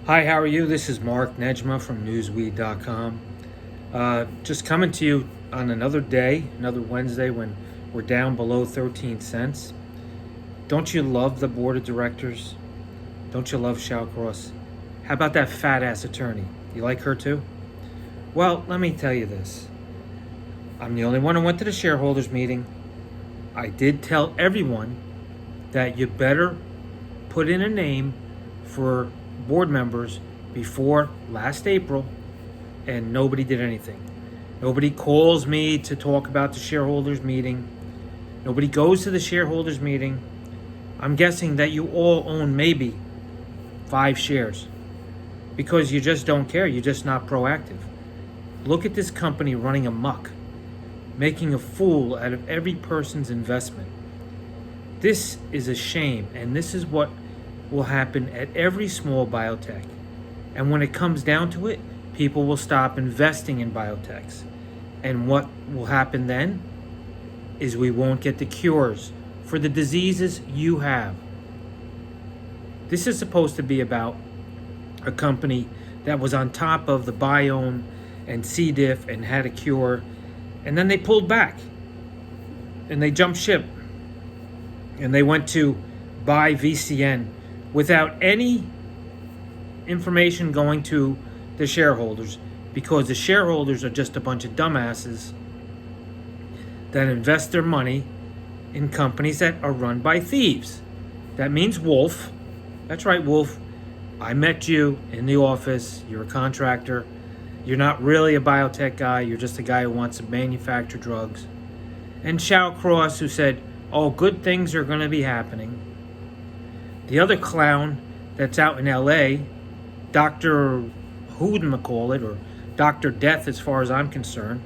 Hi, how are you? This is Mark Nejma from Newsweed.com. Just coming to you on another day, another Wednesday when we're down below 13 cents. Don't you love the board of directors? Don't you love SHALLCROSS? How about that fat ass attorney? You like her too? Well, let me tell you this. I'm the only one who went to the shareholders meeting. I did tell everyone that you better put in a name for board members before last April, and nobody did anything. Nobody calls me to talk about the shareholders meeting. Nobody goes to the shareholders meeting. I'm guessing that you all own maybe 5 shares because you just don't care. You're just not proactive. Look at this company running amok, making a fool out of every person's investment. This is a shame, and this is what will happen at every small biotech. And when it comes down to it, people will stop investing in biotechs. And what will happen then is we won't get the cures for the diseases you have. This is supposed to be about a company that was on top of the biome and C. diff and had a cure, and then they pulled back and they jumped ship and they went to buy VCN without any information going to the shareholders, because the shareholders are just a bunch of dumbasses that invest their money in companies that are run by thieves. That means Wolfe. That's right, Wolfe. I met you in the office. You're a contractor. You're not really a biotech guy. You're just a guy who wants to manufacture drugs. And SHALLCROSS, who said, oh, good things are going to be happening. The other clown that's out in LA, Dr. Whodemacallit, or Dr. Death as far as I'm concerned.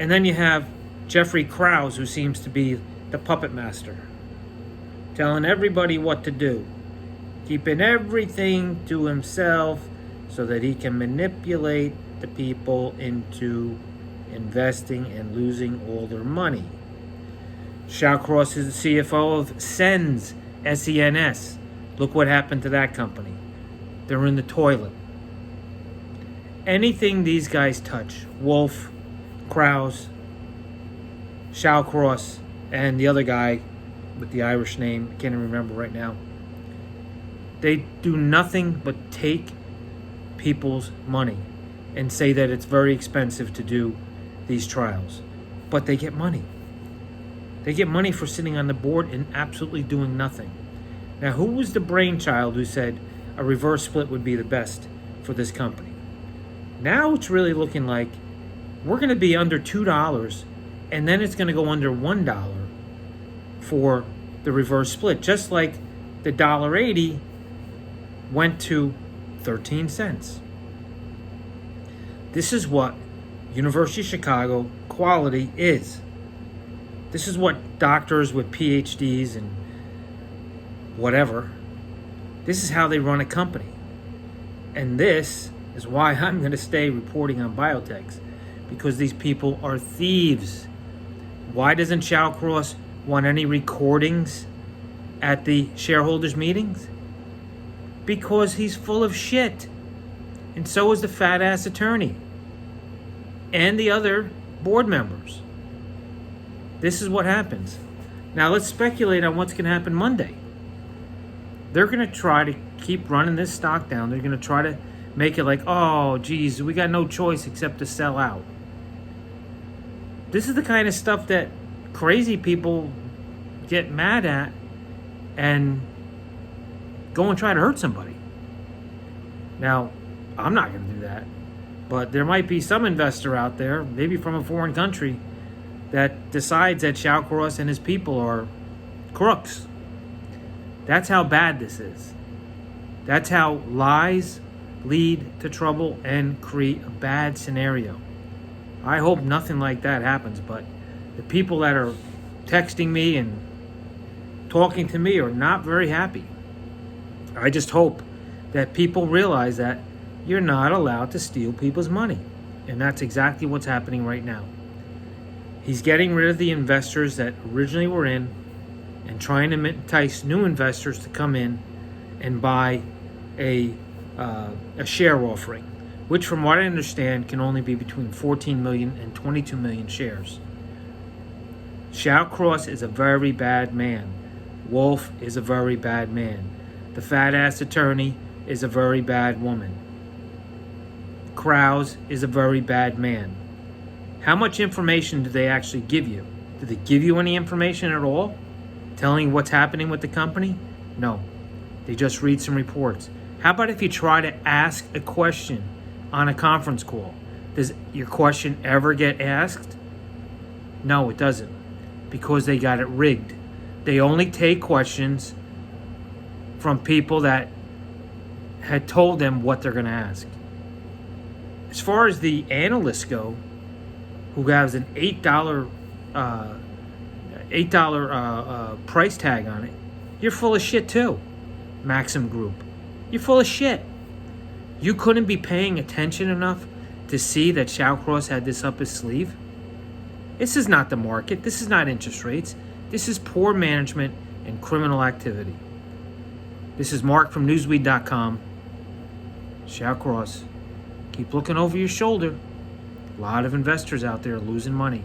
And then you have Jeffrey Krause, who seems to be the puppet master, telling everybody what to do, keeping everything to himself so that he can manipulate the people into investing and losing all their money. SHALLCROSS is the CFO of SENS, SENS. Look what happened to that company. They're in the toilet. Anything these guys touch, Wolfe, Krause, SHALLCROSS, and the other guy with the Irish name, I can't even remember right now, they do nothing but take people's money and say that it's very expensive to do these trials. But they get money. They get money for sitting on the board and absolutely doing nothing. Now, who was the brainchild who said a reverse split would be the best for this company? Now it's really looking like we're going to be under $2, and then it's going to go under $1 for the reverse split, just like the $1.80 went to 13 cents. This is what University of Chicago quality is. This is what doctors with PhDs and whatever, this is how they run a company. And this is why I'm going to stay reporting on biotechs, because these people are thieves. Why doesn't SHALLCROSS want any recordings at the shareholders meetings? Because he's full of shit. And so is the fat ass attorney and the other board members. This is what happens. Now let's speculate on what's going to happen Monday. They're going to try to keep running this stock down. They're going to try to make it like, oh, geez, we got no choice except to sell out. This is the kind of stuff that crazy people get mad at and go and try to hurt somebody. Now, I'm not going to do that. But there might be some investor out there, maybe from a foreign country, that decides that SHALLCROSS and his people are crooks. That's how bad this is. That's how lies lead to trouble and create a bad scenario. I hope nothing like that happens, but the people that are texting me and talking to me are not very happy. I just hope that people realize that you're not allowed to steal people's money. And that's exactly what's happening right now. He's getting rid of the investors that originally were in and trying to entice new investors to come in and buy a a share offering, which from what I understand can only be between 14 million and 22 million shares. SHALLCROSS is a very bad man. Wolfe is a very bad man. The fat ass attorney is a very bad woman. Krause is a very bad man. How much information do they actually give you? Do they give you any information at all? Telling you what's happening with the company? No. They just read some reports. How about if you try to ask a question on a conference call? Does your question ever get asked? No, it doesn't. Because they got it rigged. They only take questions from people that had told them what they're going to ask. As far as the analysts go, who has an $8 price tag on it, you're full of shit too. Maxim Group, you're full of shit. You couldn't be paying attention enough to see that SHALLCROSS had this up his sleeve. This is not the market. This is not interest rates. This is poor management and criminal activity. This is Mark from Newsweek.com. SHALLCROSS. Keep looking over your shoulder. A lot of investors out there losing money.